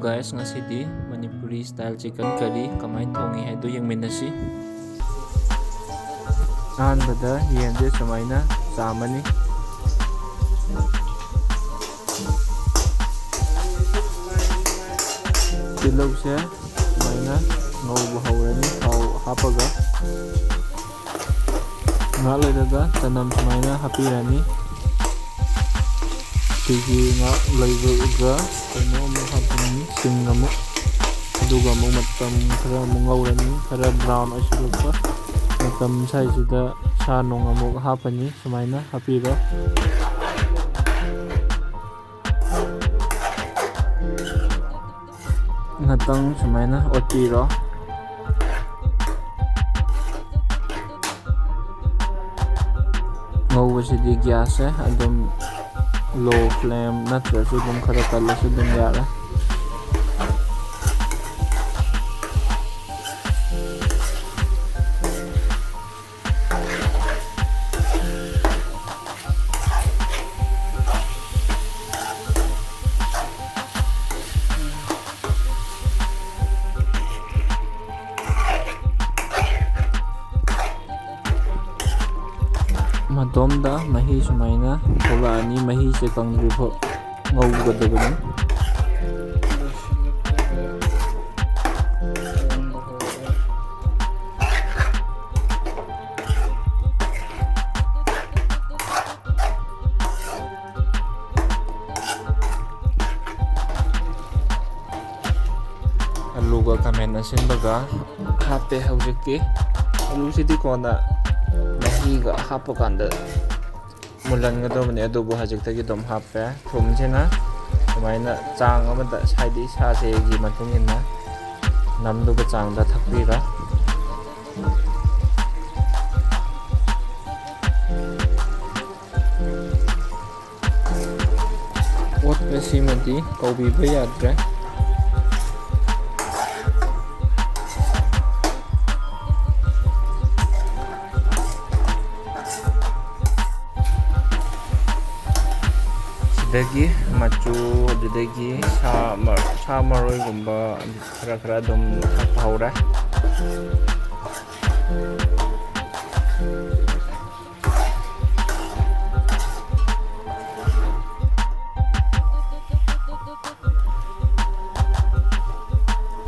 guys, ngasidi Manipuri style chicken curry kamain thongi haidu yengminasi. Ahanbada yense sumaina chamani. Tilause sumaina ngaubu haurani thau hapaga. Ngak ledaga tanam sumaina hapirani. Sigi ngak leibaga kano amuk hapini sing amuk aduga amuk matam khara amuk ngaurani khara brown oisilukpa matam saisida sa nong amuk hapani sumaina hapiba. Ngatang sumaina otiro. Ngawasidi gas adum low flame natrasu dum khara kalasu dum yara. Madomda mahi sumaina tholaani mahi se kangdrifo ngaugadabani. Aluga kamen asinbaga hape haujiki alusidi kona mahiga hapakanda mulangadobani adubu hajikdagi dum hape thumsina sumaina chang amada saidi sasegi matungina namduba changda thakpira. Otpesimadi kaubiba yadre. Dagi macu dagi sa maroi gumba khara dum haura.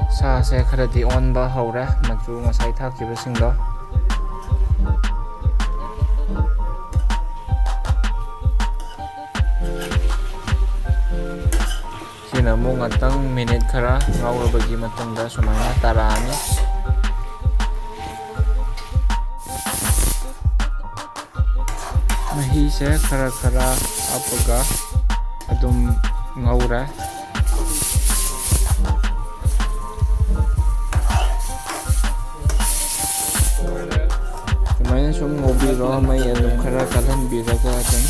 Sa se khara di on ba haura macu ngasai thakkiba singdo. Mo ngatang minute khara ngaurabagi matungda sumaina tarani. Mahi se khara apaga adum ngaura. Sumaina sum ngobiro mai adum khara kalan biraga dan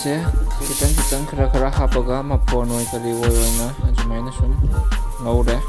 se kitang khara hapaga mapon oi kali oina ajumaina sum ngaure.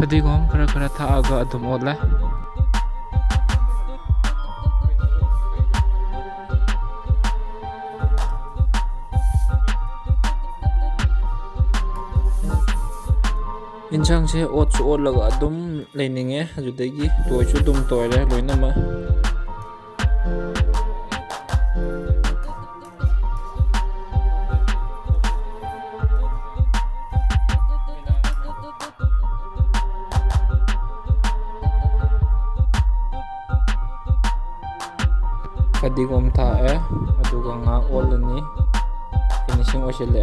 Padigom khara thaaga adum odla. Inchang se ot su olaga adum leininge ajudagi toichu dum toire loinama. Padigom thae aduga nga olani finishing osile.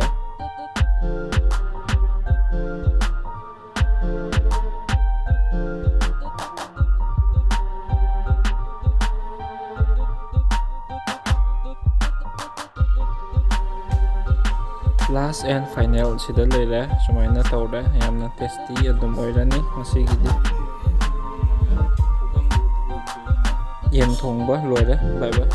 Last and final ꯁꯤꯗ ꯂꯩꯔꯦ ꯁꯨꯃꯥꯏꯅ ꯇꯧꯔꯦ ꯌꯥꯝꯅ tasty ꯑꯗꯨꯝ ꯑꯣꯏꯔꯅꯤ ꯉꯁꯤꯒꯤꯗꯤ ꯌꯦꯟ ꯊꯣꯡꯕ ꯂꯣꯏꯔꯦ ꯕꯥꯏ ꯕꯥꯏ